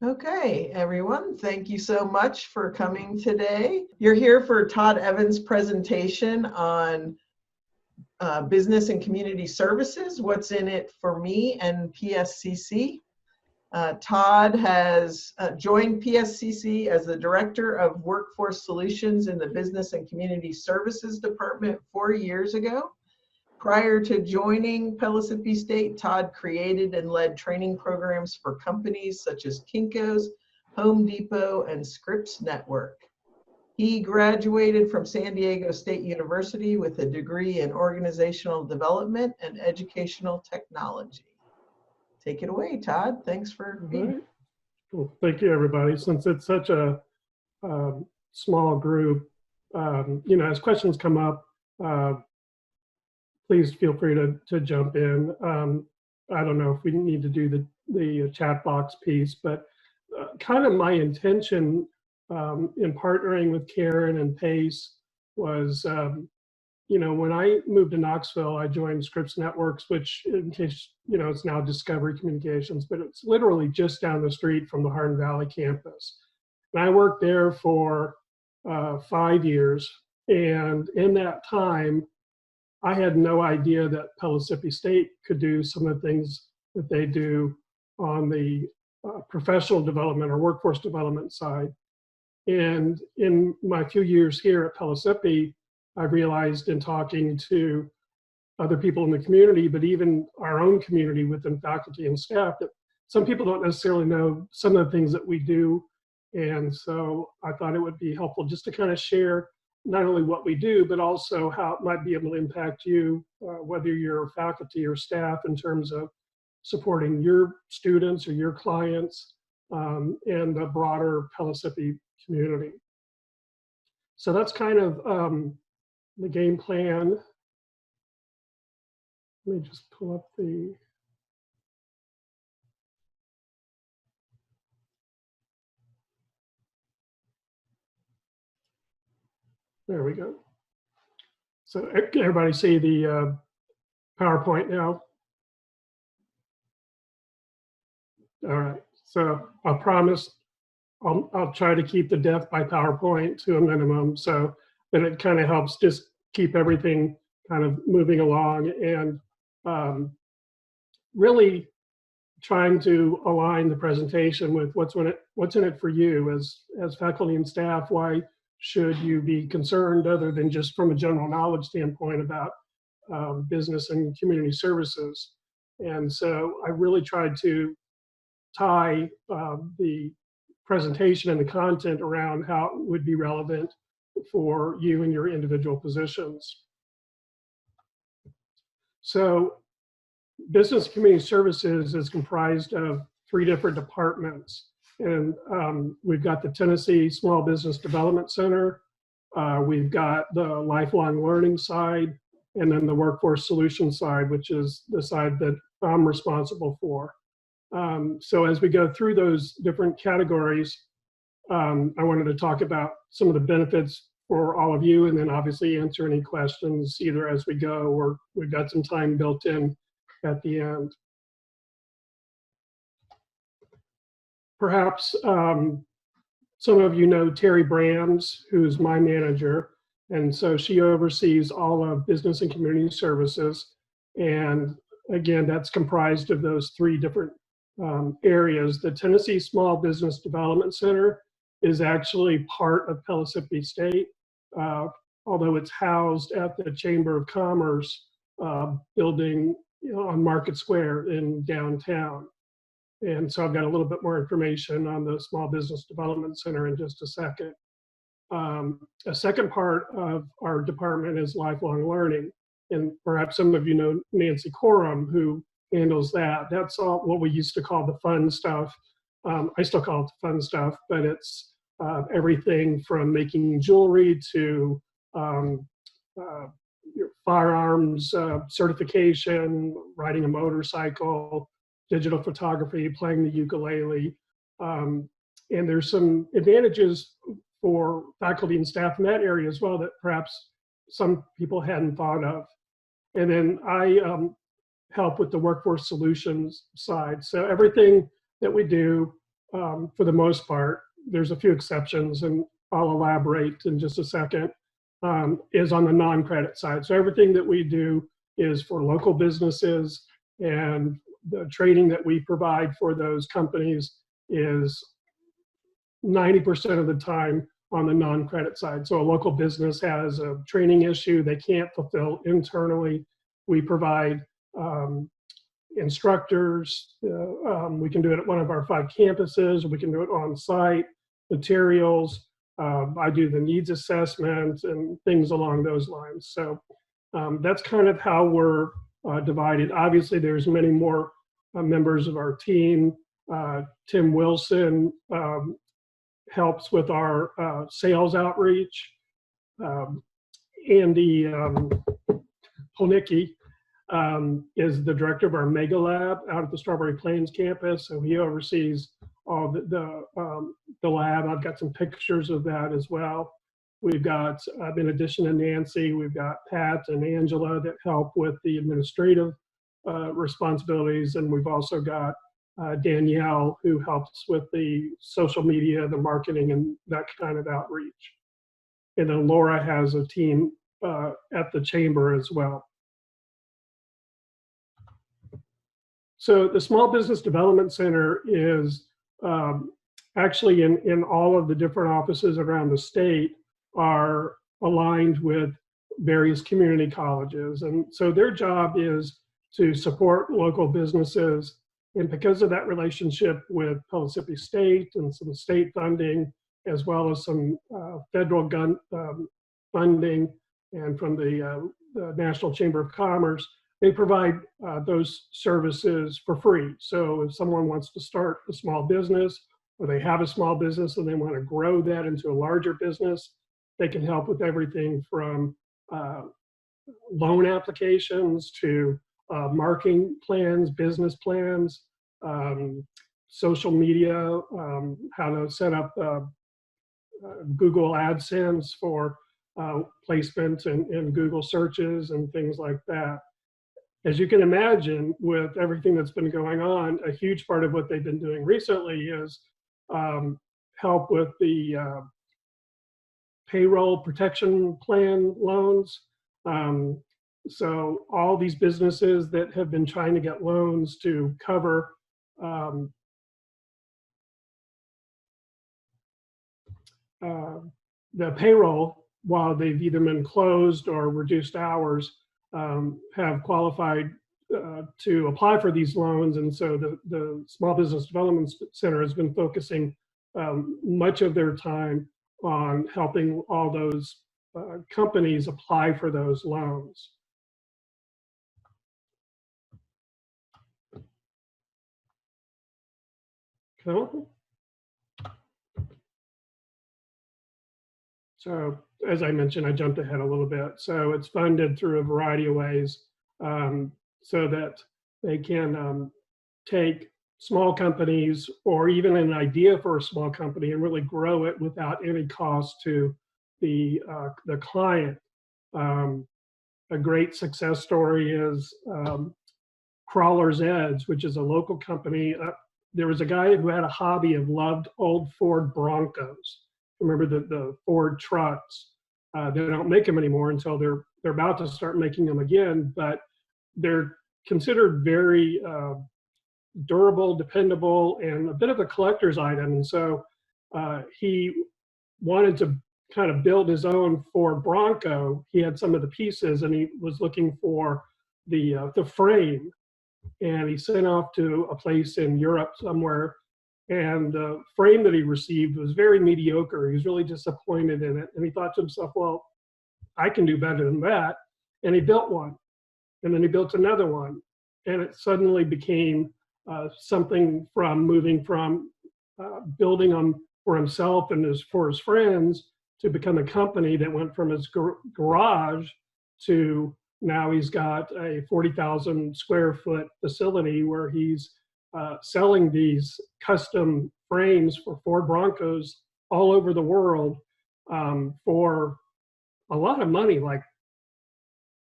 Okay, everyone, thank you so much for coming today. You're here for Todd Evans' presentation on business and community services, what's in it for me and PSCC. Todd has joined PSCC as the Director of Workforce Solutions in the Business and Community Services Department 4 years ago. Prior to joining Pellissippi State, Todd created and led training programs for companies such as Kinko's, Home Depot, and Scripps Network. He graduated from San Diego State University with a degree in organizational development and educational technology. Take it away, Todd. Thanks for being here. Well, thank you, everybody. Since it's such a small group, as questions come up, please feel free to jump in. I don't know if we need to do the chat box piece, but kind of my intention in partnering with Karen and Pace was, when I moved to Knoxville, I joined Scripps Networks, which in case, it's now Discovery Communications, but it's literally just down the street from the Hardin Valley campus. And I worked there for 5 years. And in that time, I had no idea that Pellissippi State could do some of the things that they do on the professional development or workforce development side. And in my few years here at Pellissippi, I realized in talking to other people in the community, but even our own community within faculty and staff, that some people don't necessarily know some of the things that we do. And so I thought it would be helpful just to kind of share not only what we do, but also how it might be able to impact you, whether you're faculty or staff, in terms of supporting your students or your clients and the broader Pellissippi community. So that's kind of the game plan. Let me just pull up the. There we go. So can everybody see the PowerPoint now? All right, so I promise I'll try to keep the death by PowerPoint to a minimum, so that it kind of helps just keep everything kind of moving along, and really trying to align the presentation with what's in it for you as faculty and staff. Why should you be concerned, other than just from a general knowledge standpoint, about business and community services? And so I really tried to tie the presentation and the content around how it would be relevant for you and your individual positions. So business and community services is comprised of 3 different departments. And we've got the Tennessee Small Business Development Center, we've got the lifelong learning side, and then the workforce solutions side, which is the side that I'm responsible for. So as we go through those different categories, I wanted to talk about some of the benefits for all of you, and then obviously answer any questions either as we go, or we've got some time built in at the end. Perhaps some of you know Terry Brands, who's my manager, and so she oversees all of business and community services. And again, that's comprised of those 3 different areas. The Tennessee Small Business Development Center is actually part of Pellissippi State, although it's housed at the Chamber of Commerce building on Market Square in downtown. And so I've got a little bit more information on the Small Business Development Center in just a second. A second part of our department is lifelong learning. And perhaps some of you know Nancy Coram, who handles that. That's all what we used to call the fun stuff. I still call it the fun stuff, but it's everything from making jewelry to your firearms certification, riding a motorcycle, digital photography, playing the ukulele. And there's some advantages for faculty and staff in that area as well that perhaps some people hadn't thought of. And then I help with the workforce solutions side. So everything that we do for the most part, there's a few exceptions, and I'll elaborate in just a second, is on the non-credit side. So everything that we do is for local businesses, and the training that we provide for those companies is 90% of the time on the non-credit side. So a local business has a training issue they can't fulfill internally. We provide instructors. We can do it at one of our 5 campuses. We can do it on site, materials. I do the needs assessment and things along those lines. So that's kind of how we're divided. Obviously, there's many more members of our team. Tim Wilson helps with our sales outreach. Andy Polnicki is the director of our Mega Lab out at the Strawberry Plains campus. So he oversees all the lab. I've got some pictures of that as well. We've got, in addition to Nancy, we've got Pat and Angela that help with the administrative responsibilities. And we've also got Danielle, who helps with the social media, the marketing, and that kind of outreach. And then Laura has a team at the chamber as well. So the Small Business Development Center is actually in all of the different offices around the state are aligned with various community colleges. And so their job is to support local businesses. And because of that relationship with Mississippi State and some state funding, as well as some federal funding and from the National Chamber of Commerce, they provide those services for free. So if someone wants to start a small business, or they have a small business and they want to grow that into a larger business, they can help with everything from loan applications to marketing plans, business plans, social media, how to set up Google AdSense for placement in Google searches and things like that. As you can imagine, with everything that's been going on, a huge part of what they've been doing recently is help with the payroll protection plan loans. So all these businesses that have been trying to get loans to cover the payroll while they've either been closed or reduced hours, have qualified to apply for these loans. And so the Small Business Development Center has been focusing much of their time on helping all those companies apply for those loans. Cool. So as I mentioned, I jumped ahead a little bit. So it's funded through a variety of ways so that they can take small companies or even an idea for a small company and really grow it without any cost to the client. A great success story is Crawler's Edge, which is a local company. There was a guy who had a hobby of loved old Ford Broncos. Remember the Ford trucks? They don't make them anymore until they're about to start making them again, but they're considered very durable, dependable, and a bit of a collector's item. And so he wanted to kind of build his own Ford Bronco. He had some of the pieces, and he was looking for the frame. And he sent off to a place in Europe somewhere, and the frame that he received was very mediocre. He was really disappointed in it, and he thought to himself, well, I can do better than that. And he built one, and then he built another one, and it suddenly became something from moving from building them for himself and for his friends to become a company that went from his garage to now he's got a 40,000 square foot facility where he's selling these custom frames for Ford Broncos all over the world for a lot of money. Like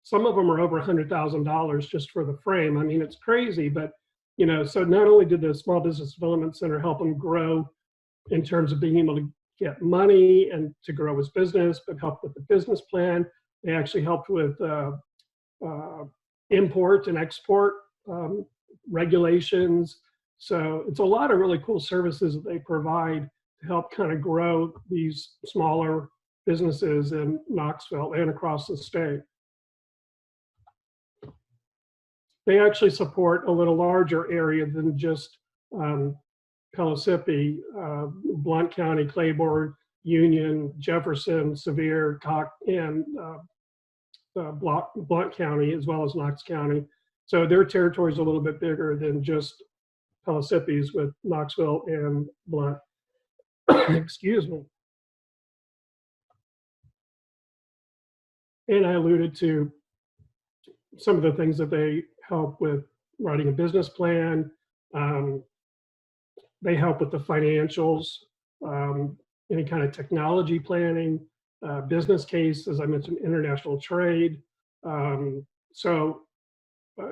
some of them are over $100,000 just for the frame. I mean, it's crazy, but So not only did the Small Business Development Center help him grow in terms of being able to get money and to grow his business, but helped with the business plan. They actually helped with import and export regulations. So it's a lot of really cool services that they provide to help kind of grow these smaller businesses in Knoxville and across the state. They actually support a little larger area than just Pellissippi, Blount County, Claiborne, Union, Jefferson, Sevier, and Blount County, as well as Knox County. So their territory is a little bit bigger than just Pellissippi's with Knoxville and Blount. Excuse me. And I alluded to some of the things that they help with writing a business plan. They help with the financials, any kind of technology planning, business case, as I mentioned, international trade.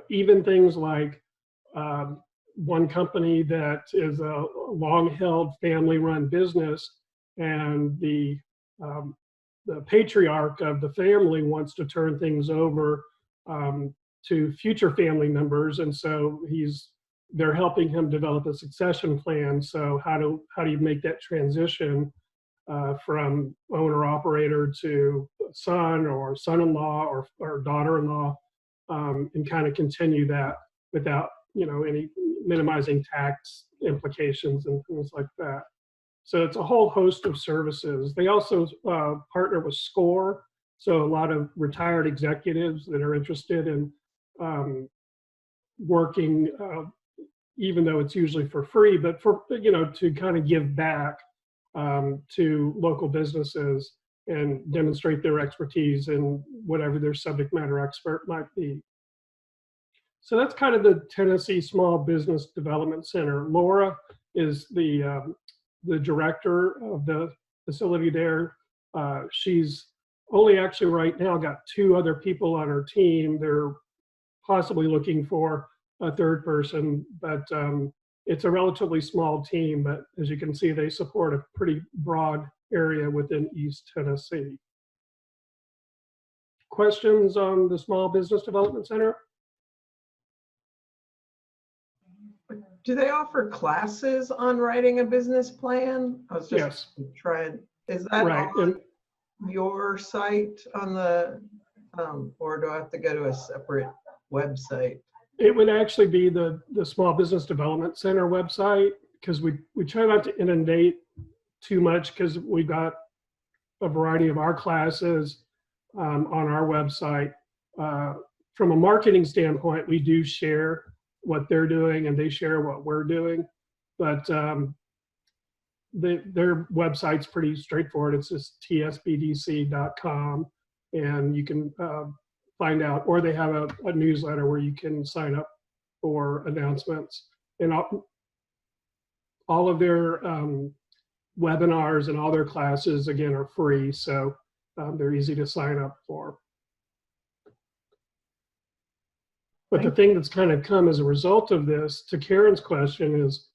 Even things like one company that is a long-held family-run business, and the patriarch of the family wants to turn things over to future family members, and so they're helping him develop a succession plan. So how do you make that transition from owner-operator to son or son-in-law or daughter-in-law, and kind of continue that without any minimizing tax implications and things like that. So it's a whole host of services. They also partner with SCORE, so a lot of retired executives that are interested in working, even though it's usually for free, but to kind of give back to local businesses and demonstrate their expertise in whatever their subject matter expert might be. So that's kind of the Tennessee Small Business Development Center. Laura is the director of the facility there. She's only actually right now got 2 other people on her team. They're possibly looking for a 3rd person, but it's a relatively small team. But as you can see, they support a pretty broad area within East Tennessee. Questions on the Small Business Development Center? Do they offer classes on writing a business plan? I was just trying. Is that right on your site on the, or do I have to go to a separate website? It would actually be the Small Business Development Center website, because we try not to inundate too much, because we've got a variety of our classes on our website. From a marketing standpoint, we do share what they're doing and they share what we're doing, but their website's pretty straightforward. It's just tsbdc.com, and you can find out, or they have a newsletter where you can sign up for announcements. And all of their webinars and all their classes, again, are free, so they're easy to sign up for. But the thing that's kind of come as a result of this, to Karen's question, is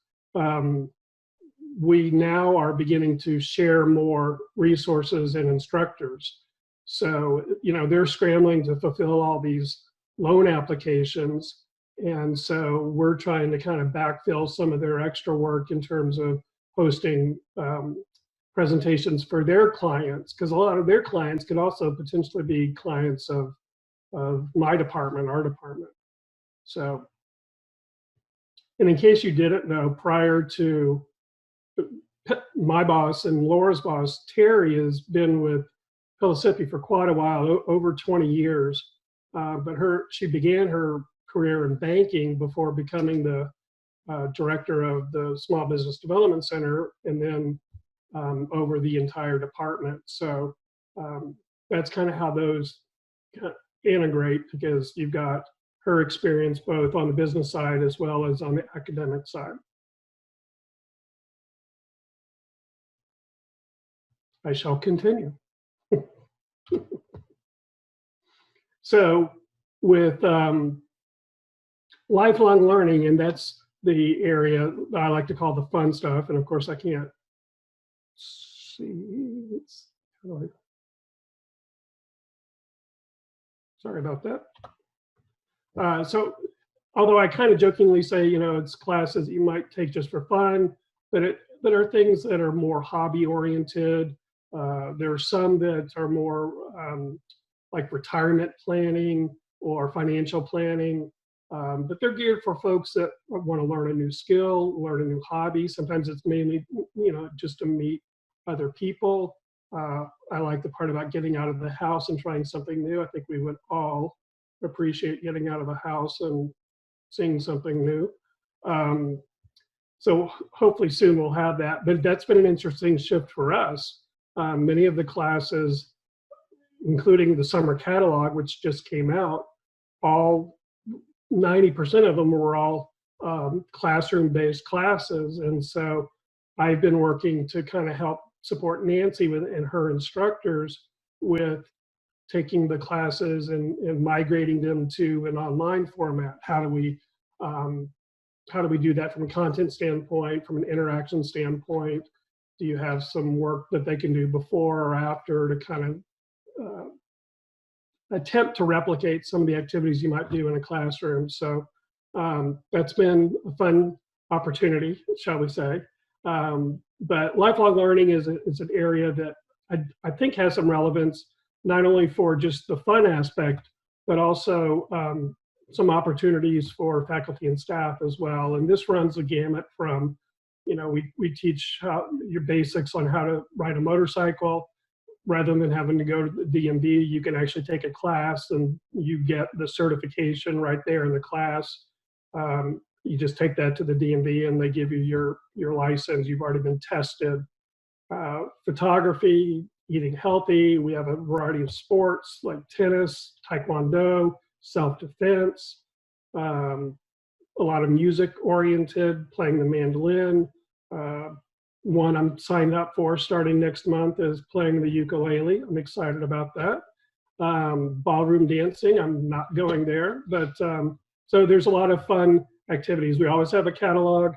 we now are beginning to share more resources and instructors. So, they're scrambling to fulfill all these loan applications. And so we're trying to kind of backfill some of their extra work in terms of hosting presentations for their clients, because a lot of their clients could also potentially be clients of my department, our department. So, and in case you didn't know, prior to my boss and Laura's boss, Terry, has been with Pellissippi for quite a while, over 20 years. But she began her career in banking before becoming the director of the Small Business Development Center, and then over the entire department. So that's kind of how those integrate, because you've got her experience both on the business side as well as on the academic side. I shall continue. So with lifelong learning, and that's the area that I like to call the fun stuff. And of course, I can't see. Sorry about that. So although I kind of jokingly say, it's classes you might take just for fun, but there are things that are more hobby oriented. There are some that are more like retirement planning or financial planning, but they're geared for folks that want to learn a new skill, learn a new hobby. Sometimes it's mainly, just to meet other people. I like the part about getting out of the house and trying something new. I think we would all appreciate getting out of the house and seeing something new. So hopefully soon we'll have that, but that's been an interesting shift for us. Many of the classes, including the summer catalog, which just came out, 90% of them were all classroom-based classes. And so I've been working to kind of help support Nancy and her instructors with taking the classes and migrating them to an online format. How do we do that from a content standpoint, from an interaction standpoint? Do you have some work that they can do before or after to kind of attempt to replicate some of the activities you might do in a classroom? So that's been a fun opportunity, shall we say. But lifelong learning is an area that I think has some relevance, not only for just the fun aspect, but also some opportunities for faculty and staff as well. And this runs the gamut from, we teach your basics on how to ride a motorcycle. Rather than having to go to the DMV, you can actually take a class and you get the certification right there in the class. You just take that to the DMV and they give you your license. You've already been tested. Photography, eating healthy. We have a variety of sports like tennis, taekwondo, self-defense, a lot of music oriented, playing the mandolin. One I'm signed up for starting next month is playing the ukulele. I'm excited about that. Ballroom dancing, I'm not going there, but so there's a lot of fun activities. We always have a catalog.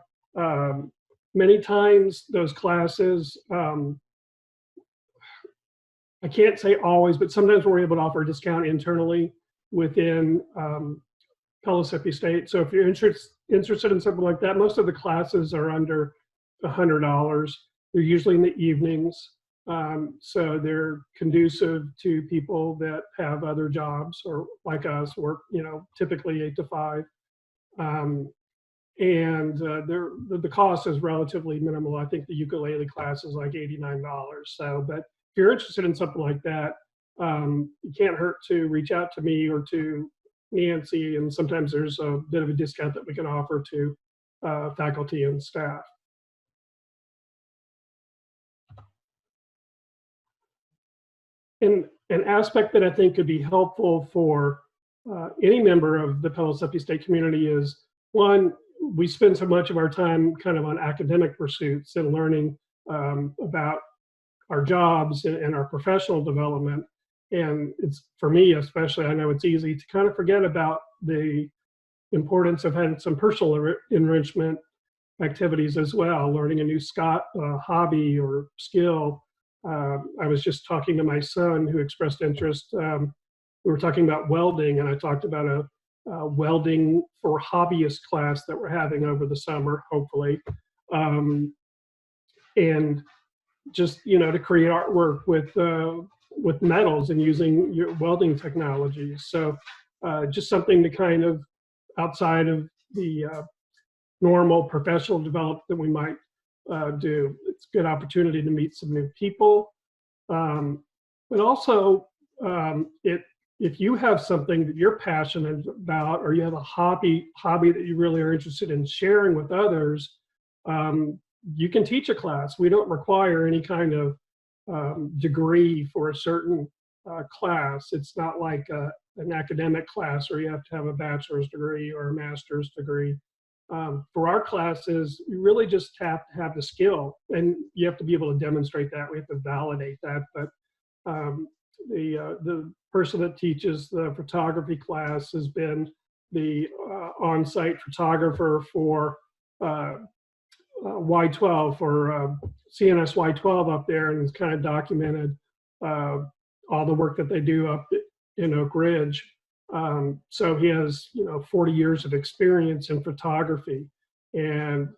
Many times those classes, I can't say always, but sometimes we're able to offer a discount internally within Pellissippi State. So if you're interested in something like that, most of the classes are under $100. They're usually in the evenings. So they're conducive to people that have other jobs or like us work, typically 8 to 5. And the cost is relatively minimal. I think the ukulele class is like $89. So, but if you're interested in something like that, it can't hurt to reach out to me or to Nancy. And sometimes there's a bit of a discount that we can offer to faculty and staff. And an aspect that I think could be helpful for any member of the Pellissippi State community is, one, we spend so much of our time kind of on academic pursuits and learning about our jobs and our professional development. And it's, for me especially, I know it's easy to kind of forget about the importance of having some personal enrichment activities as well, learning a new hobby or skill. I was just talking to my son who expressed interest. We were talking about welding, and I talked about a welding for hobbyist class that we're having over the summer, hopefully. And just, to create artwork with metals and using your welding technologies. So just something to kind of outside of the normal professional development that we might do. It's a good opportunity to meet some new people. But also, if you have something that you're passionate about, or you have a hobby that you really are interested in sharing with others, you can teach a class. We don't require any kind of degree for a certain class. It's not like an academic class where you have to have a bachelor's degree or a master's degree. For our classes, you really just have to have the skill, and you have to be able to demonstrate that. We have to validate that. But the person that teaches the photography class has been the on-site photographer for Y12, for CNS Y12 up there, and has kind of documented all the work that they do up in Oak Ridge. So he has, 40 years of experience in photography, and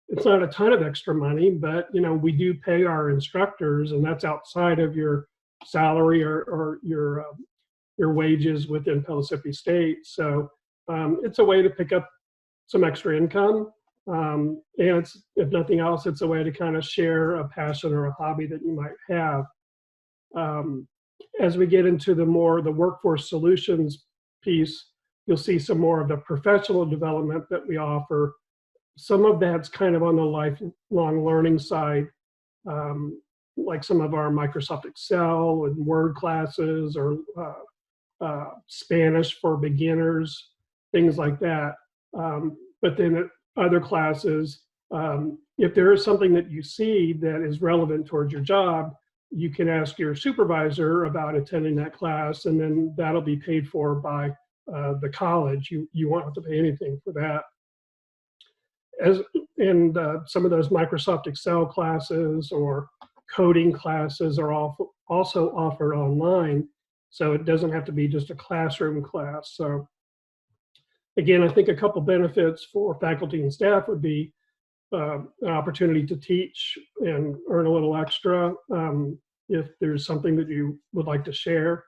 it's not a ton of extra money, but we do pay our instructors, and that's outside of your salary or your wages within Pellissippi State. So it's a way to pick up some extra income. And it's, if nothing else, it's a way to kind of share a passion or a hobby that you might have. As we get into the workforce solutions piece, you'll see some more of the professional development that we offer. Some of that's kind of on the lifelong learning side, like some of our Microsoft Excel and Word classes, or Spanish for beginners, things like that. But then at other classes, if there is something that you see that is relevant towards your job, you can ask your supervisor about attending that class, and then that'll be paid for by the college. You won't have to pay anything for that. Some of those Microsoft Excel classes or coding classes are also offered online, so it doesn't have to be just a classroom class. So again, I think a couple benefits for faculty and staff would be an opportunity to teach and earn a little extra if there's something that you would like to share,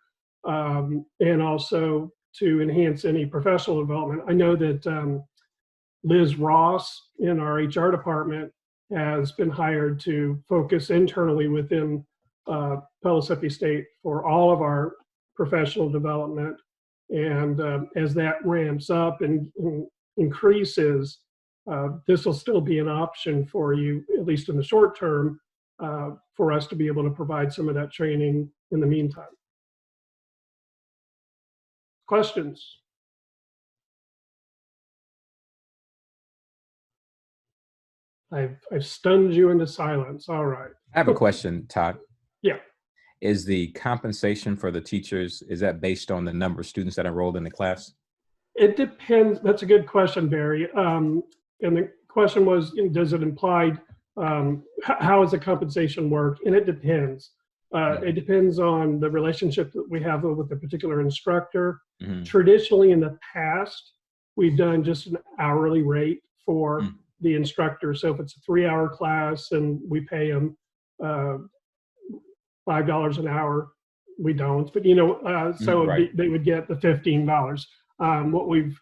and also to enhance any professional development. I know that Liz Ross in our HR department has been hired to focus internally within Pellissippi State for all of our professional development. And as that ramps up and increases, this will still be an option for you, at least in the short term, for us to be able to provide some of that training in the meantime. Questions? I've stunned you into silence. All right. I have a question, Todd. Yeah. Is the compensation for the teachers, is that based on the number of students that enrolled in the class? It depends. That's a good question, Barry. And the question was, does it imply, how does the compensation work? And it depends. It depends on the relationship that we have with the particular instructor. Mm-hmm. Traditionally, in the past, we've done just an hourly rate for the instructor. So if it's a 3-hour class and we pay them $5 an hour, we don't. But so right. They would get the $15. What we've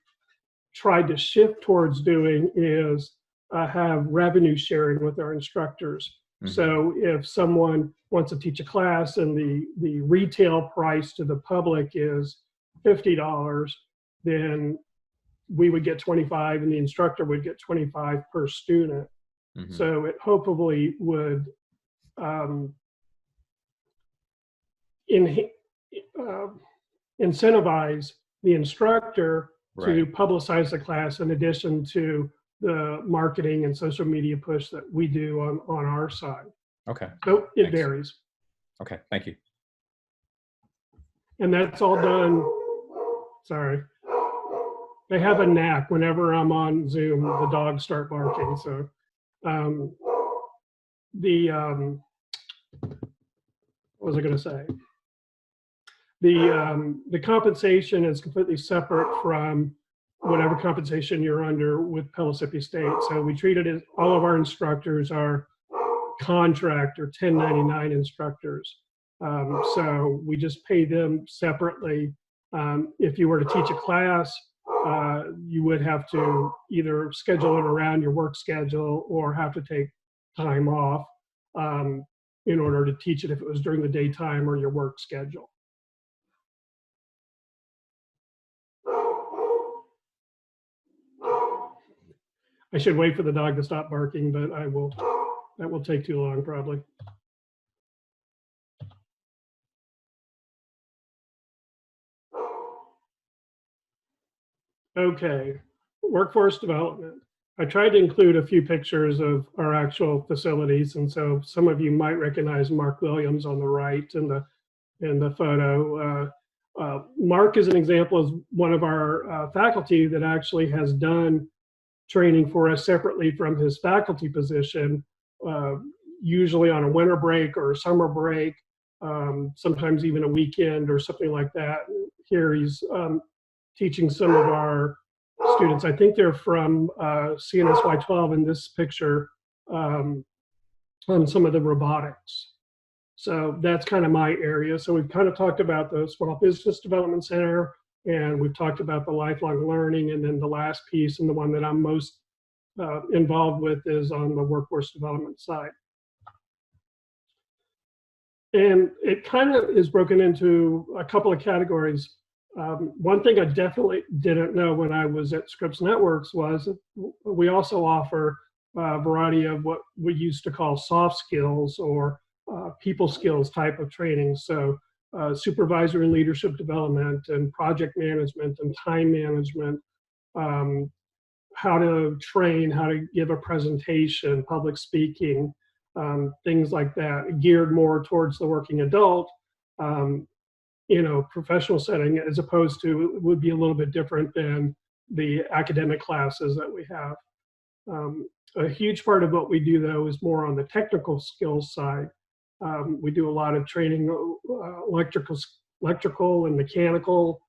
tried to shift towards doing is have revenue sharing with our instructors. Mm-hmm. So if someone wants to teach a class and the retail price to the public is $50, then we would get 25 and the instructor would get 25 per student. Mm-hmm. So it hopefully would incentivize the instructor to publicize the class in addition to the marketing and social media push that we do on our side. Okay. So it varies. Okay, thank you. And that's all done, sorry. They have a knack. Whenever I'm on Zoom, the dogs start barking. So what was I gonna say? The compensation is completely separate from whatever compensation you're under with Pellissippi State. So we treat it as all of our instructors are contract or 1099 instructors. So we just pay them separately. If you were to teach a class, you would have to either schedule it around your work schedule or have to take time off in order to teach it if it was during the daytime or your work schedule. I should wait for the dog to stop barking, but that will take too long probably. Okay, workforce development. I tried to include a few pictures of our actual facilities, and so some of you might recognize Mark Williams on the right in the photo. Mark is an example of one of our faculty that actually has done training for us separately from his faculty position, usually on a winter break or a summer break, sometimes even a weekend or something like that. Here he's teaching some of our students. I think they're from CNSY 12 in this picture, on some of the robotics. So that's kind of my area. So we've kind of talked about the Small Business Development Center, and we've talked about the lifelong learning, and then the last piece, and the one that I'm most involved with, is on the workforce development side. And it kind of is broken into a couple of categories. One thing I definitely didn't know when I was at Scripps Networks was we also offer a variety of what we used to call soft skills or people skills type of training. So supervisory leadership development and project management and time management, how to train, how to give a presentation, public speaking, things like that, geared more towards the working adult, professional setting, as opposed to, it would be a little bit different than the academic classes that we have. A huge part of what we do, though, is more on the technical skills side. We do a lot of training, electrical and mechanical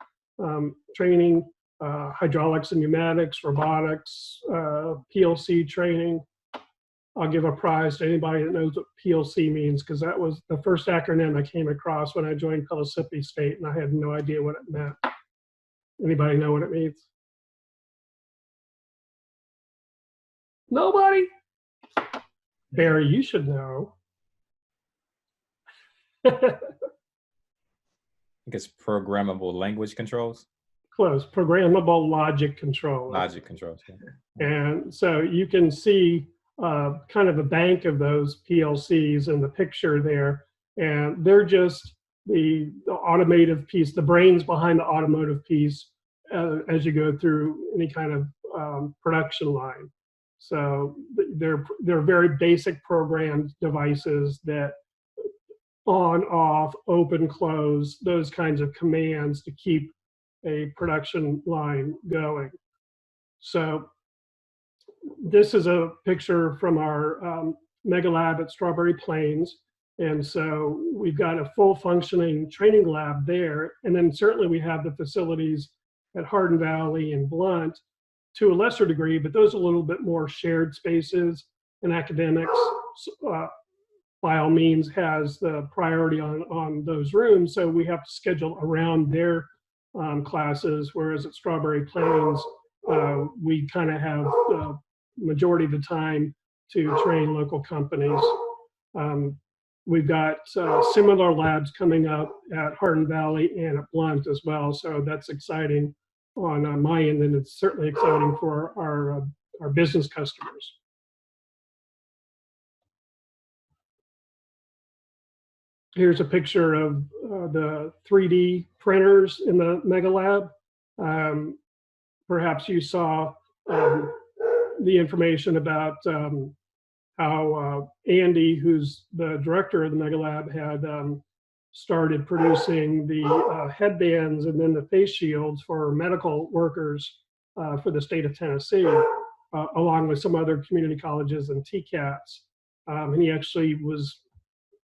training, hydraulics and pneumatics, robotics, PLC training. I'll give a prize to anybody that knows what PLC means, because that was the first acronym I came across when I joined Pellissippi State, and I had no idea what it meant. Anybody know what it means? Nobody? Barry, you should know. I think it's programmable language controls. Close. Programmable logic control. Logic controls. Yeah. And so you can see kind of a bank of those PLCs in the picture there. And they're just the automotive piece, the brains behind the automotive piece as you go through any kind of production line. So they're very basic programmed devices that on, off, open, close, those kinds of commands to keep a production line going. So this is a picture from our mega lab at Strawberry Plains. And so we've got a full functioning training lab there. And then certainly we have the facilities at Hardin Valley and Blunt to a lesser degree, but those are a little bit more shared spaces, and academics by all means has the priority on those rooms. So we have to schedule around their classes, whereas at Strawberry Plains, we kind of have the majority of the time to train local companies. We've got similar labs coming up at Hardin Valley and at Blunt as well. So that's exciting on my end, and it's certainly exciting for our business customers. Here's a picture of the 3D printers in the Mega Lab. Perhaps you saw the information about how Andy, who's the director of the Mega Lab, had started producing the headbands and then the face shields for medical workers for the state of Tennessee, along with some other community colleges and TCATs. And he actually was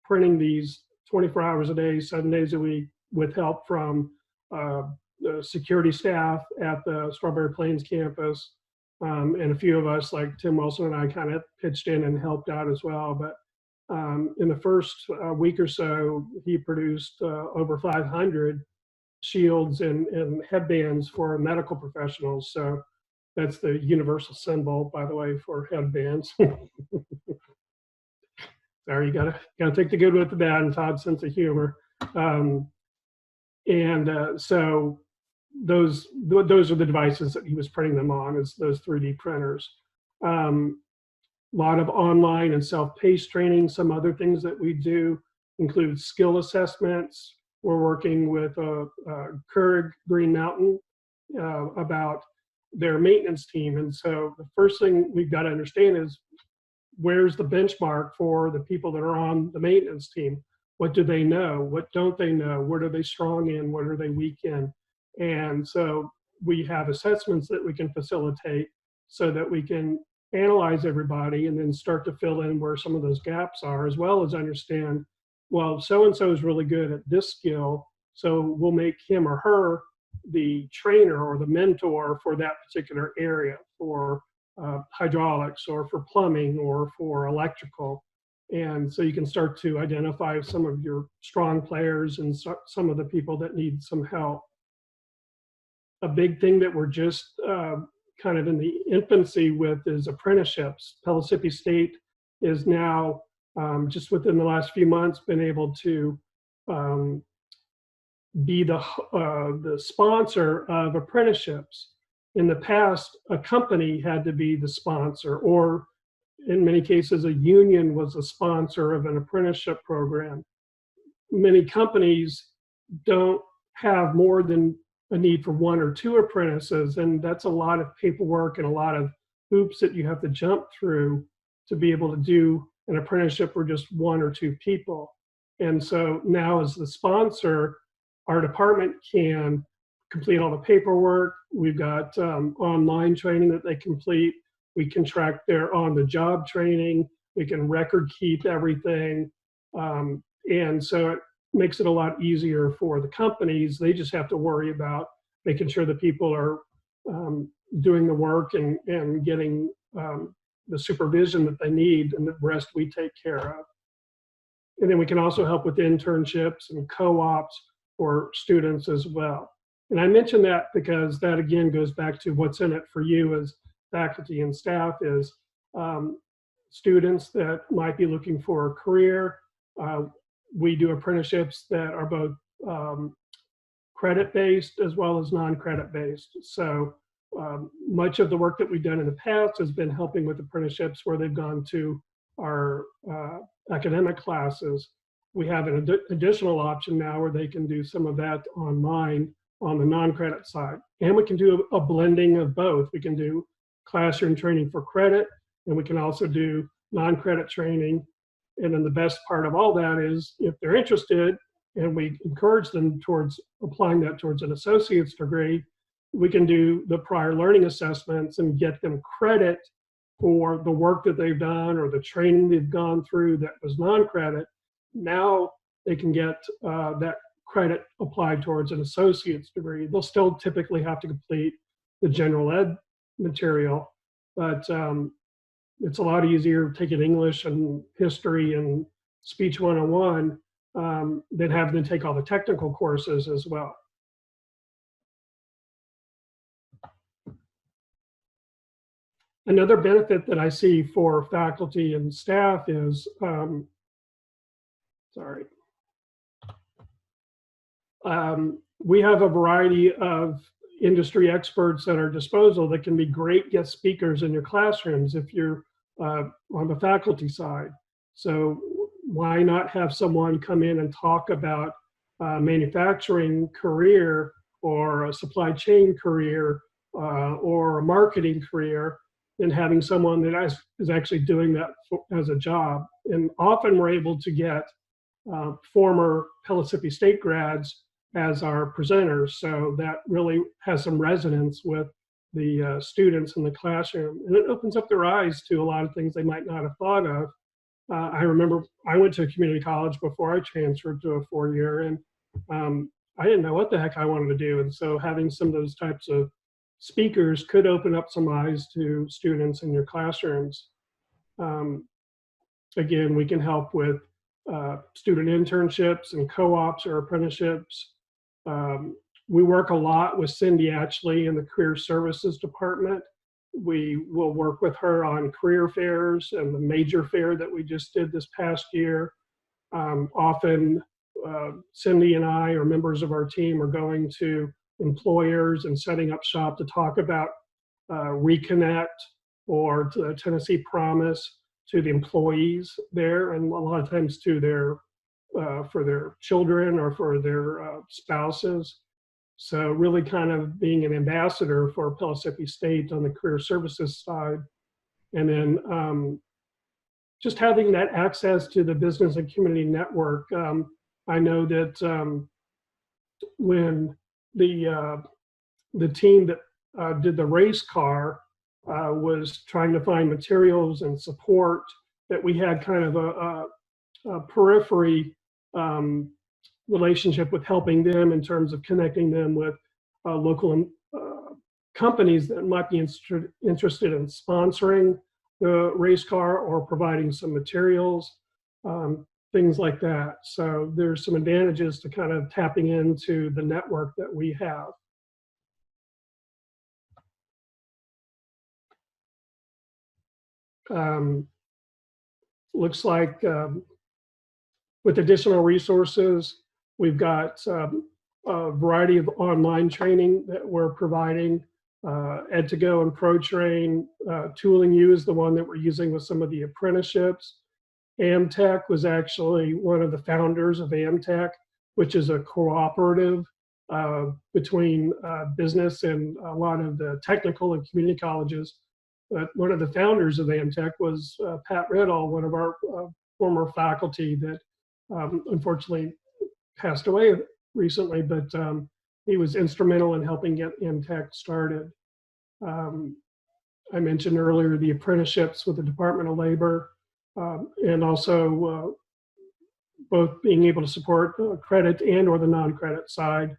printing these 24 hours a day, 7 days a week, with help from the security staff at the Strawberry Plains campus. And a few of us, like Tim Wilson and I, kind of pitched in and helped out as well. But in the first week or so, he produced over 500 shields and headbands for medical professionals. So that's the universal symbol, by the way, for headbands. Sorry, you gotta take the good with the bad and Todd's sense of humor. So those are the devices that he was printing them on, is those 3D printers. A lot of online and self-paced training. Some other things that we do include skill assessments. We're working with Keurig Green Mountain about their maintenance team. And so the first thing we've got to understand is, where's the benchmark for the people that are on the maintenance team? What do they know? What don't they know? What are they strong in? What are they weak in? And so we have assessments that we can facilitate so that we can analyze everybody and then start to fill in where some of those gaps are, as well as understand, well, so-and-so is really good at this skill, so we'll make him or her the trainer or the mentor for that particular area, for hydraulics or for plumbing or for electrical. And so you can start to identify some of your strong players and some of the people that need some help. A big thing that we're just kind of in the infancy with is apprenticeships. Pellissippi State is now, just within the last few months, been able to be the sponsor of apprenticeships. In the past, a company had to be the sponsor, or in many cases, a union was a sponsor of an apprenticeship program. Many companies don't have more than a need for 1 or 2 apprentices, and that's a lot of paperwork and a lot of hoops that you have to jump through to be able to do an apprenticeship for just 1 or 2 people. And so now, as the sponsor, our department can complete all the paperwork. We've got online training that they complete. We can track their on-the-job training. We can record keep everything. And so it makes it a lot easier for the companies. They just have to worry about making sure that people are doing the work and getting the supervision that they need, and the rest we take care of. And then we can also help with internships and co-ops for students as well. And I mention that because that again goes back to what's in it for you as faculty and staff, is students that might be looking for a career. We do apprenticeships that are both credit-based as well as non-credit-based. So much of the work that we've done in the past has been helping with apprenticeships where they've gone to our academic classes. We have an additional option now where they can do some of that online on the non-credit side. And we can do a blending of both. We can do classroom training for credit, and we can also do non-credit training. And then the best part of all that is, if they're interested, and we encourage them towards applying that towards an associate's degree, we can do the prior learning assessments and get them credit for the work that they've done or the training they've gone through that was non-credit. Now they can get that credit applied towards an associate's degree. They'll still typically have to complete the general ed material, but it's a lot easier taking English and history and speech 101 than having to take all the technical courses as well. Another benefit that I see for faculty and staff is, we have a variety of industry experts at our disposal that can be great guest speakers in your classrooms if you're on the faculty side. So why not have someone come in and talk about a manufacturing career or a supply chain career or a marketing career, and having someone that is actually doing that as a job. And often we're able to get former Pellissippi State grads as our presenters. So that really has some resonance with the students in the classroom. And it opens up their eyes to a lot of things they might not have thought of. I remember I went to a community college before I transferred to a 4-year, and I didn't know what the heck I wanted to do. And so having some of those types of speakers could open up some eyes to students in your classrooms. Again, we can help with student internships and co-ops or apprenticeships. We work a lot with Cindy Atchley in the Career Services Department. We will work with her on career fairs and the major fair that we just did this past year. Often Cindy and I or members of our team are going to employers and setting up shop to talk about Reconnect or to Tennessee Promise to the employees there, and a lot of times to their for their children or for their spouses. So really kind of being an ambassador for Pellissippi State on the career services side. And then just having that access to the business and community network. I know that when the team that did the race car was trying to find materials and support, that we had kind of a periphery relationship with helping them in terms of connecting them with local companies that might be interested in sponsoring the race car or providing some materials, things like that. So there's some advantages to kind of tapping into the network that we have. Looks like with additional resources, we've got a variety of online training that we're providing. Ed2Go and ProTrain. Tooling U is the one that we're using with some of the apprenticeships. Amtech was actually one of the founders of Amtech, which is a cooperative between business and a lot of the technical and community colleges. But one of the founders of Amtech was Pat Riddle, one of our former faculty that unfortunately passed away recently, but he was instrumental in helping get Amtech started. I mentioned earlier the apprenticeships with the Department of Labor, and also both being able to support the credit and or the non-credit side.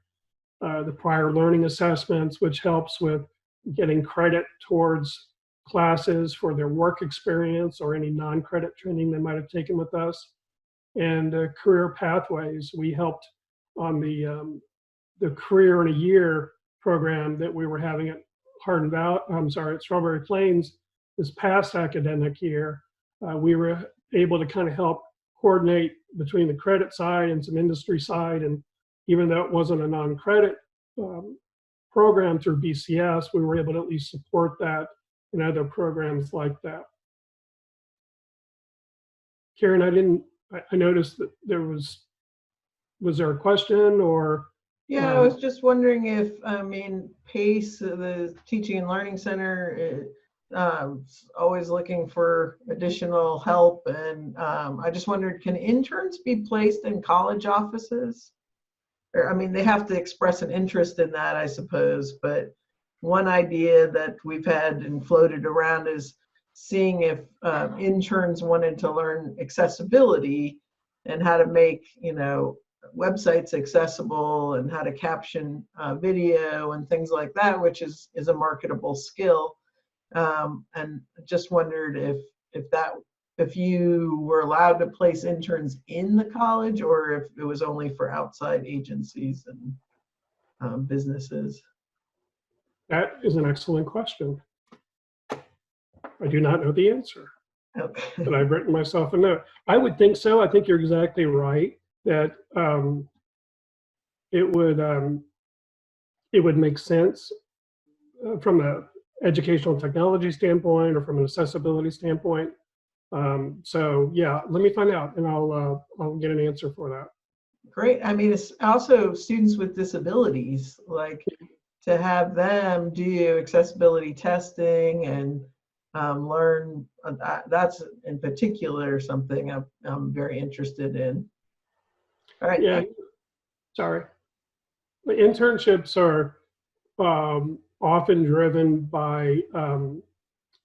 The prior learning assessments, which helps with getting credit towards classes for their work experience or any non-credit training they might have taken with us. And career pathways, we helped on the career in a year program that we were having at at Strawberry Plains this past academic year. We were able to kind of help coordinate between the credit side and some industry side. And even though it wasn't a non-credit program through BCS, we were able to at least support that in other programs like that. Karen, I noticed that was there a question or? Yeah, I was just wondering if, PACE, the Teaching and Learning Center, always looking for additional help. And I just wondered, can interns be placed in college offices? Or, they have to express an interest in that, I suppose. But one idea that we've had and floated around is seeing if interns wanted to learn accessibility and how to make, websites accessible and how to caption video and things like that, which is a marketable skill. And just wondered if you were allowed to place interns in the college or if it was only for outside agencies and businesses. That is an excellent question. I do not know the answer. Okay. But I've written myself a note. I would think so. I think you're exactly right that it would make sense from an educational technology standpoint or from an accessibility standpoint. So yeah, let me find out and I'll get an answer for that. Great. It's also students with disabilities, like to have them do accessibility testing and learn. That's in particular something I'm very interested in. All right. Yeah. Sorry. The internships are often driven by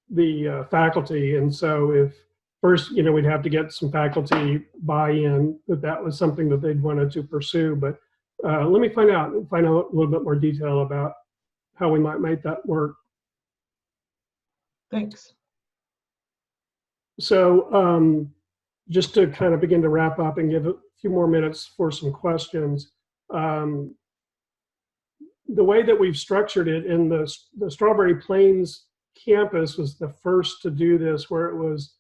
the faculty, and so if first, we'd have to get some faculty buy-in that was something that they'd wanted to pursue. But let me find out a little bit more detail about how we might make that work. Thanks. So just to kind of begin to wrap up and give a few more minutes for some questions. The way that we've structured it in the Strawberry Plains campus was the first to do this, where it was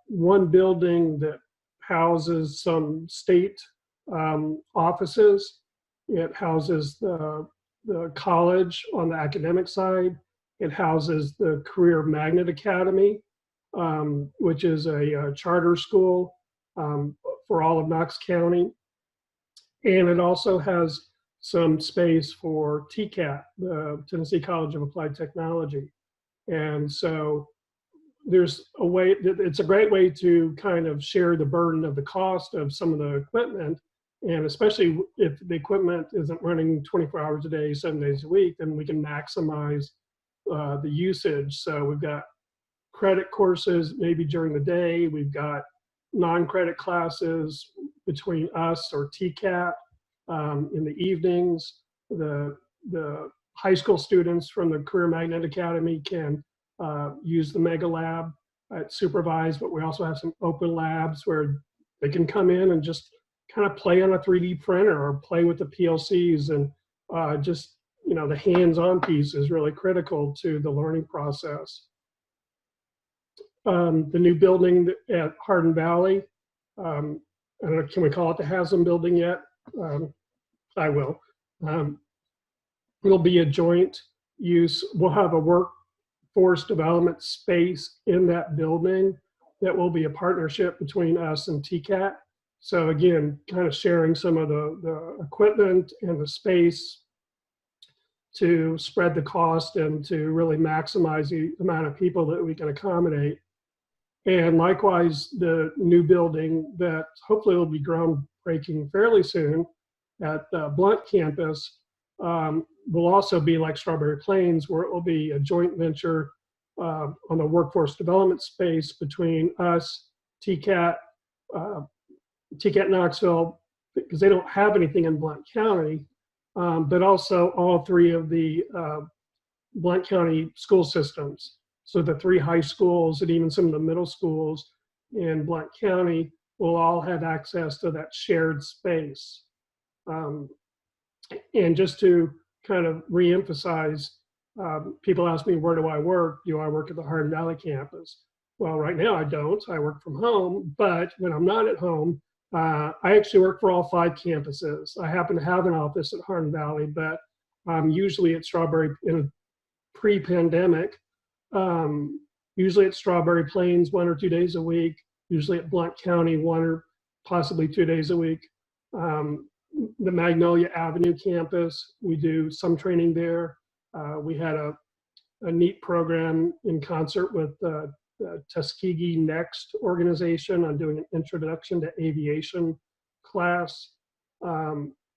one building that houses some state offices. It houses the college on the academic side. It houses the Career Magnet Academy, which is a charter school for all of Knox County. And it also has some space for TCAT, the Tennessee College of Applied Technology. And so there's a way, it's a great way to kind of share the burden of the cost of some of the equipment. And especially if the equipment isn't running 24 hours a day, 7 days a week, then we can maximize the usage. So we've got credit courses maybe during the day. We've got non-credit classes between us or TCAT in the evenings. The high school students from the Career Magnet Academy can use the Mega Lab at supervised, but we also have some open labs where they can come in and just kind of play on a 3D printer or play with the PLCs, and just, you know, the hands-on piece is really critical to the learning process. The new building at Hardin Valley, I don't know, can we call it the Haslam building yet? I will. It'll be a joint use. We'll have a workforce development space in that building that will be a partnership between us and TCAT. So again, kind of sharing some of the equipment and the space to spread the cost and to really maximize the amount of people that we can accommodate. And likewise, the new building that hopefully will be groundbreaking fairly soon at the Blount campus will also be like Strawberry Plains, where it will be a joint venture on the workforce development space between us, TCAT, TCAT Knoxville, because they don't have anything in Blount County, but also all three of the Blount County school systems. So the 3 high schools and even some of the middle schools in Blount County will all have access to that shared space. And just to kind of reemphasize, people ask me, where do I work? Do I work at the Hardin Valley campus? Well, right now I don't. I work from home, but when I'm not at home, I actually work for all 5 campuses. I happen to have an office at Hardin Valley, but I'm usually at Strawberry in pre-pandemic. Usually at Strawberry Plains 1 or 2 days a week, usually at Blount County 1 or possibly 2 days a week. The Magnolia Avenue campus, we do some training there. We had a neat program in concert with the Tuskegee Next organization on doing an introduction to aviation class.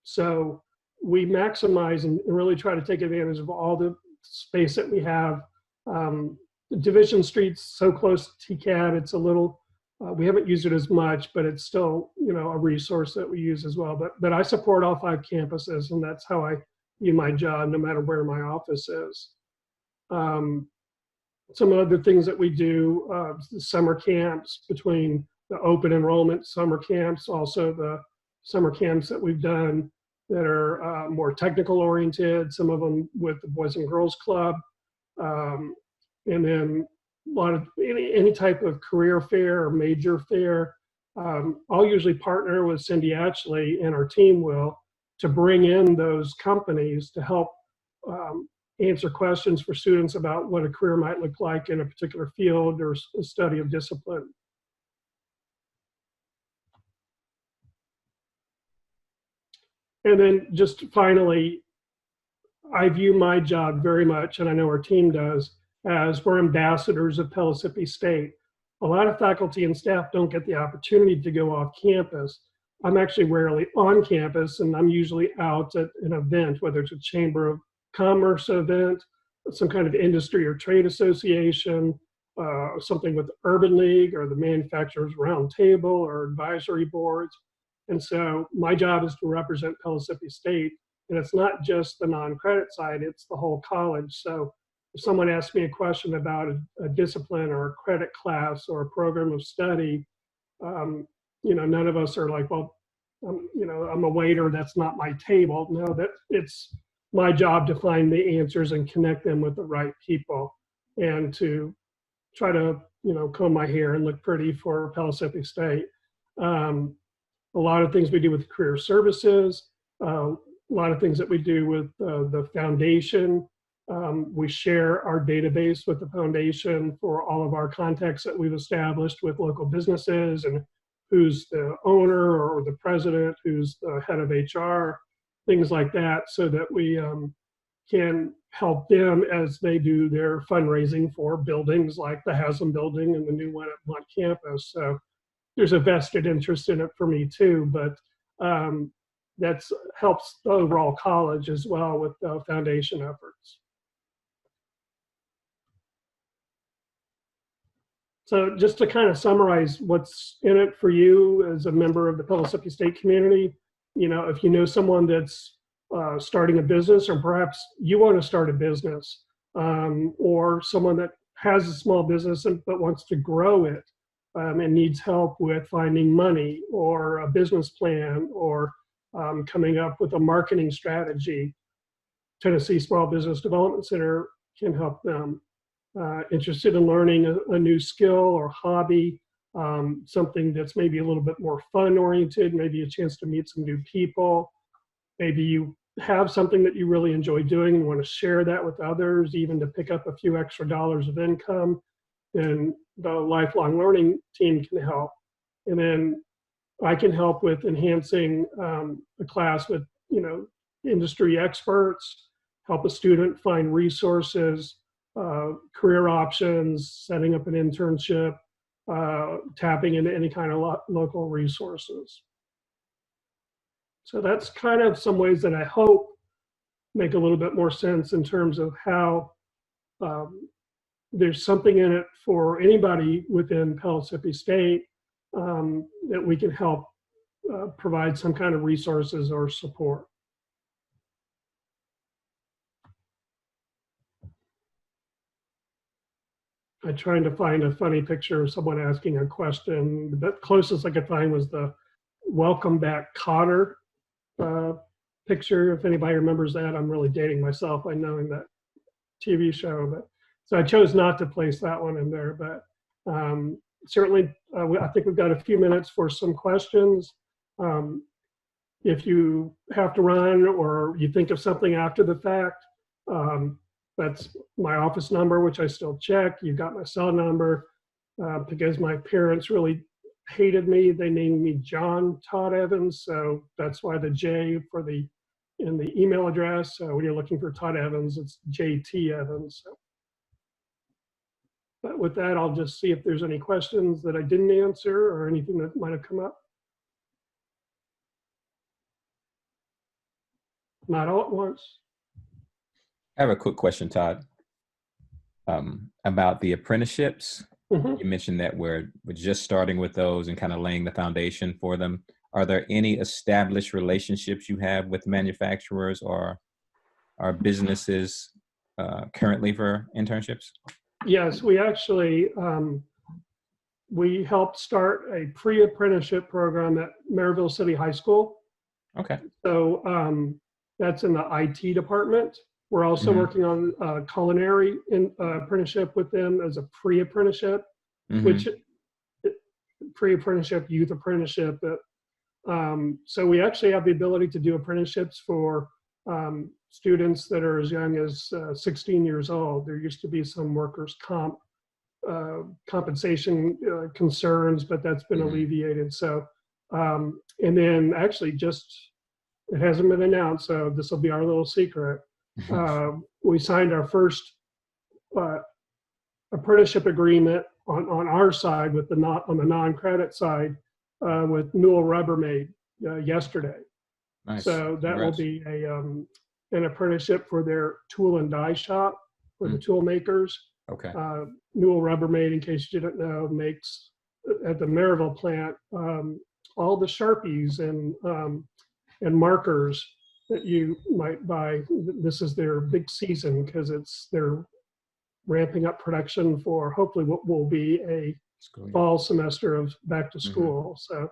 So we maximize and really try to take advantage of all the space that we have. Division Street's so close to TCAT, it's a little, we haven't used it as much, but it's still, you know, a resource that we use as well. But I support all 5 campuses, and that's how I view my job, no matter where my office is. Some other things that we do, the summer camps, between the open enrollment summer camps, also the summer camps that we've done that are more technical oriented, some of them with the Boys and Girls Club, and then a lot of any type of career fair or major fair. I'll usually partner with Cindy Atchley, and our team will, to bring in those companies to help answer questions for students about what a career might look like in a particular field or a study of discipline. And then just finally, I view my job very much, and I know our team does, as we're ambassadors of Pellissippi State. A lot of faculty and staff don't get the opportunity to go off campus. I'm actually rarely on campus, and I'm usually out at an event, whether it's a Chamber of Commerce event, some kind of industry or trade association, something with the Urban League or the Manufacturers Roundtable or advisory boards. And so my job is to represent Pellissippi State, and it's not just the non-credit side, it's the whole college. So if someone asks me a question about a discipline or a credit class or a program of study, you know, none of us are like, well, you know, I'm a waiter, that's not my table. No, that it's my job to find the answers and connect them with the right people, and to try to, you know, comb my hair and look pretty for Pellissippi State. A lot of things we do with career services, a lot of things that we do with the foundation. We share our database with the foundation for all of our contacts that we've established with local businesses, and who's the owner or the president, who's the head of HR, things like that, so that we can help them as they do their fundraising for buildings like the Haslam building and the new one at Blunt campus. So there's a vested interest in it for me too, but that's helps the overall college as well with the foundation efforts. So just to kind of summarize what's in it for you as a member of the Pellissippi State community, you know, if you know someone that's starting a business, or perhaps you want to start a business, or someone that has a small business but wants to grow it and needs help with finding money or a business plan or coming up with a marketing strategy, Tennessee Small Business Development Center can help them. Interested in learning a new skill or hobby, something that's maybe a little bit more fun oriented, maybe a chance to meet some new people. Maybe you have something that you really enjoy doing and want to share that with others, even to pick up a few extra dollars of income, then the lifelong learning team can help. And then I can help with enhancing a class with, you know, industry experts, help a student find resources, career options, setting up an internship, tapping into any kind of local resources. So that's kind of some ways that I hope make a little bit more sense in terms of how there's something in it for anybody within Pellissippi State that we can help provide some kind of resources or support. I tried to find a funny picture of someone asking a question. The closest I could find was the Welcome Back Kotter picture. If anybody remembers that, I'm really dating myself by knowing that TV show. But so I chose not to place that one in there. But certainly, I think we've got a few minutes for some questions. If you have to run or you think of something after the fact, that's my office number, which I still check. You've got my cell number. Because my parents really hated me, they named me John Todd Evans. So that's why the J in the email address. So when you're looking for Todd Evans, it's JT Evans. So. But with that, I'll just see if there's any questions that I didn't answer or anything that might have come up. Not all at once. I have a quick question, Todd, about the apprenticeships. Mm-hmm. You mentioned that we're just starting with those and kind of laying the foundation for them. Are there any established relationships you have with manufacturers or businesses currently for internships? Yes, we actually, we helped start a pre-apprenticeship program at Maryville City High School. Okay. So that's in the IT department. We're also working on a culinary apprenticeship with them as a pre-apprenticeship, which pre-apprenticeship, youth apprenticeship. So we actually have the ability to do apprenticeships for students that are as young as 16 years old. There used to be some workers' compensation concerns, but that's been alleviated. So, and then actually it hasn't been announced, so this will be our little secret. We signed our first apprenticeship agreement on our side with on the non-credit side with Newell Rubbermaid yesterday. Nice. So that will be an apprenticeship for their tool and die shop for the tool makers. Okay. Newell Rubbermaid, in case you didn't know, makes at the Maryville plant all the Sharpies and markers that you might buy. This is their big season because they're ramping up production for hopefully what will be a fall semester of back to school. So,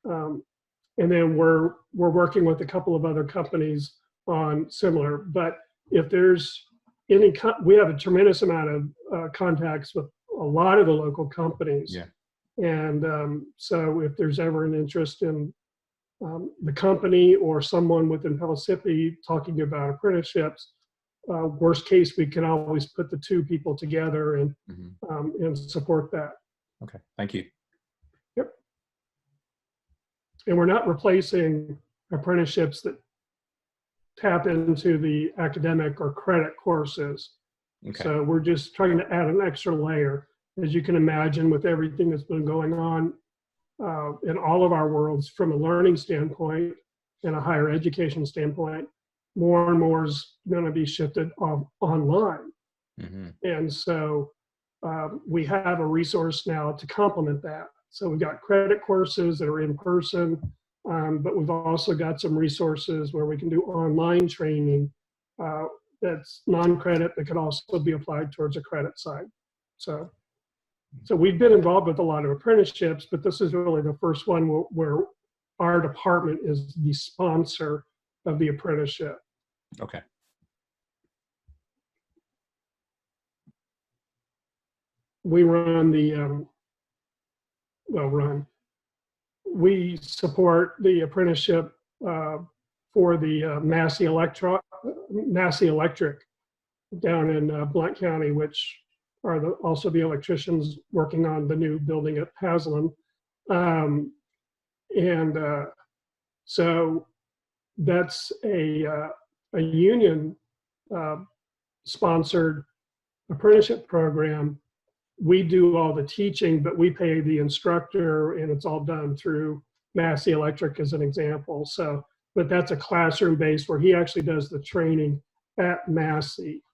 and then we're working with a couple of other companies on similar. But if there's any, we have a tremendous amount of contacts with a lot of the local companies. Yeah. And so if there's ever an interest in the company or someone within Pellissippi talking about apprenticeships, worst case, we can always put the two people together and support that. Okay, thank you. Yep. And we're not replacing apprenticeships that tap into the academic or credit courses. Okay. So we're just trying to add an extra layer. As you can imagine, with everything that's been going on in all of our worlds from a learning standpoint and a higher education standpoint, more and more is going to be shifted online. Mm-hmm. And so we have a resource now to complement that. So we've got credit courses that are in person, but we've also got some resources where we can do online training that's non-credit that could also be applied towards a credit side. So we've been involved with a lot of apprenticeships, but this is really the first one where our department is the sponsor of the apprenticeship. Okay. We run we support the apprenticeship for the Massey Electric down in Blount County, which are also the electricians working on the new building at Haslam. So that's a union sponsored apprenticeship program. We do all the teaching, but we pay the instructor, and it's all done through Massey Electric as an example. So, but that's a classroom based where he actually does the training at Massey,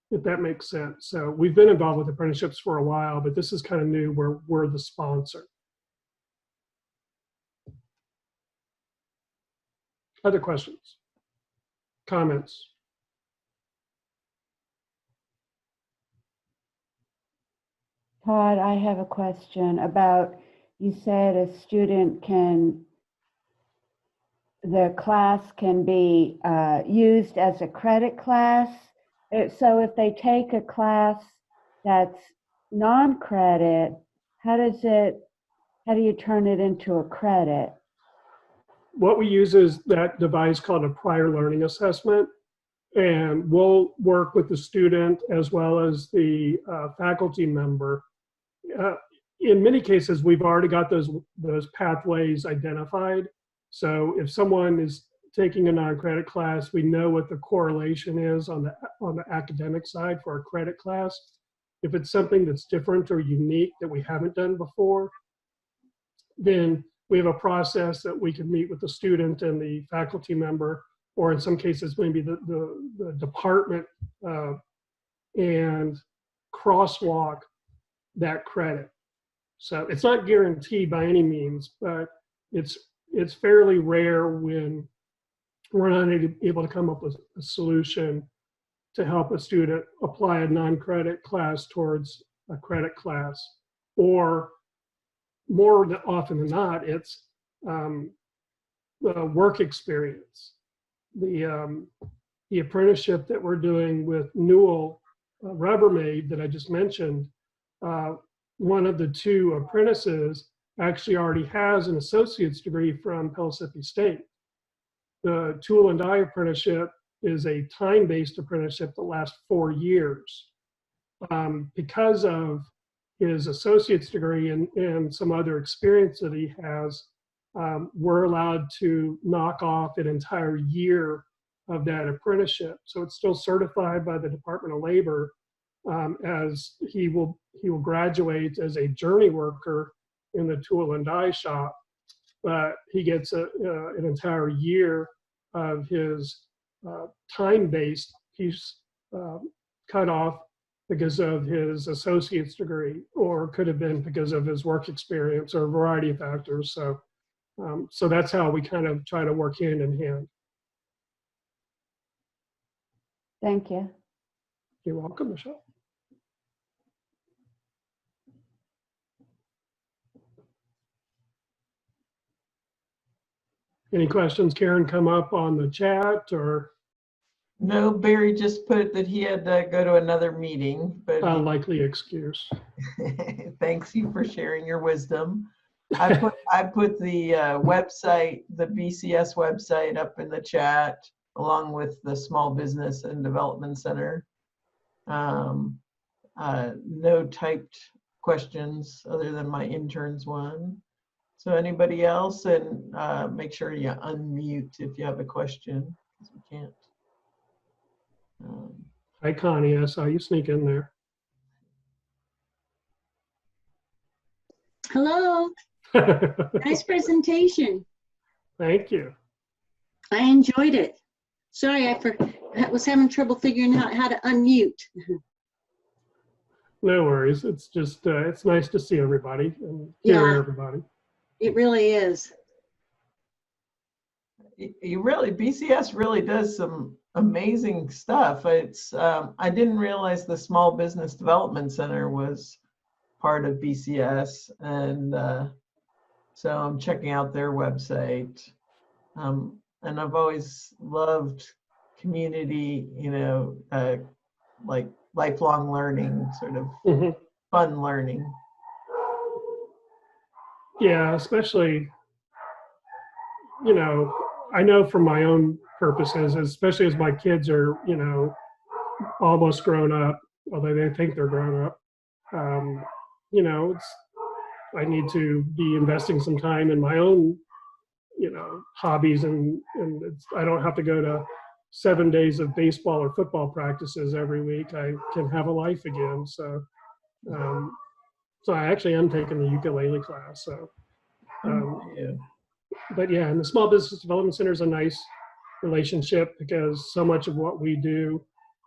if that makes sense. So we've been involved with apprenticeships for a while, but this is kind of new where we're the sponsor. Other questions? Comments? Todd, I have a question about, you said a student the class can be used as a credit class. So if they take a class that's non-credit, how do you turn it into a credit? What we use is that device called a prior learning assessment. And we'll work with the student as well as the faculty member. In many cases, we've already got those pathways identified. So if someone is taking a non-credit class, we know what the correlation is on the academic side for a credit class. If it's something that's different or unique that we haven't done before, then we have a process that we can meet with the student and the faculty member, or in some cases, maybe the department, and crosswalk that credit. So it's not guaranteed by any means, but it's fairly rare when we're not able to come up with a solution to help a student apply a non-credit class towards a credit class. Or more often than not, it's the work experience. The apprenticeship that we're doing with Newell Rubbermaid that I just mentioned, one of the two apprentices actually already has an associate's degree from Pellissippi State. The tool and die apprenticeship is a time-based apprenticeship that lasts 4 years. Because of his associate's degree and some other experience that he has, we're allowed to knock off an entire year of that apprenticeship. So it's still certified by the Department of Labor, as he will graduate as a journey worker in the tool and die shop, but he gets an entire year of his time-based piece cut off because of his associate's degree, or could have been because of his work experience, or a variety of factors. So, so that's how we kind of try to work hand in hand. Thank you. You're welcome, Michelle. Any questions, Karen, come up on the chat, or? No, Barry just put that he had to go to another meeting, but Likely excuse. thanks you for sharing your wisdom. I put the website, the BCS website up in the chat, along with the Small Business and Development Center. No typed questions other than my intern's one. So anybody else, and make sure you unmute if you have a question, because we can't. Hi, Connie. I saw you sneak in there. Hello, nice presentation. Thank you. I enjoyed it. Sorry, I was having trouble figuring out how to unmute. No worries. It's just, it's nice to see everybody and hear Yeah. everybody. It really is. BCS really does some amazing stuff. It's, I didn't realize the Small Business Development Center was part of BCS, and so I'm checking out their website. And I've always loved community, like lifelong learning, sort of Mhm. fun learning. Yeah, especially, I know from my own purposes, especially as my kids are, almost grown up, although they think they're grown up, I need to be investing some time in my own, hobbies, and I don't have to go to 7 days of baseball or football practices every week. I can have a life again. So, so I actually am taking the ukulele class. So, Yeah. but yeah, and the Small Business Development Center is a nice relationship, because so much of what we do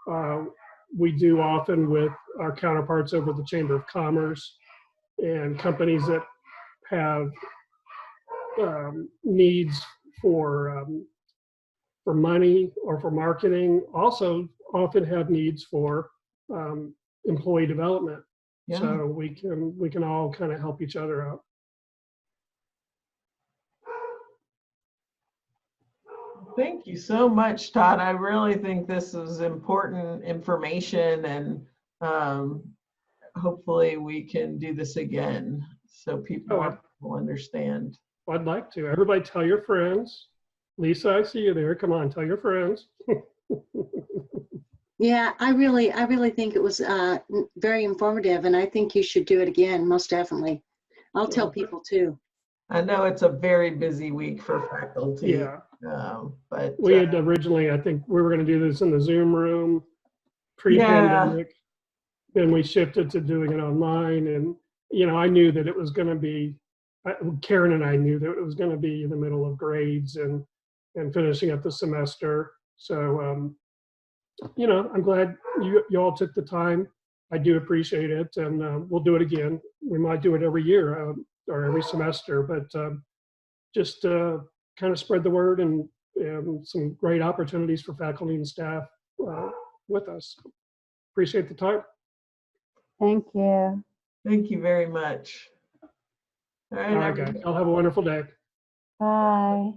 often with our counterparts over at the Chamber of Commerce and companies that have needs for money or for marketing, also often have needs for employee development. Yeah. So we can all kind of help each other out. Thank you so much, Todd. I really think this is important information, and hopefully we can do this again so people will understand. I'd like to. Everybody tell your friends. Lisa, I see you there. Come on, tell your friends. Yeah, I really think it was very informative, and I think you should do it again, most definitely. I'll tell people too. I know it's a very busy week for faculty. Yeah. But We had originally, I think we were going to do this in the Zoom room pre-pandemic. Then we shifted to doing it online. And, I knew that it was going to be, Karen and I knew that it was going to be in the middle of grades and finishing up the semester. So, I'm glad you all took the time. I do appreciate it. And we'll do it again. We might do it every year or every semester, but just kind of spread the word, and some great opportunities for faculty and staff with us. Appreciate the time. Thank you. Thank you very much. All right, All right, guys. Y'all have a wonderful day. Bye.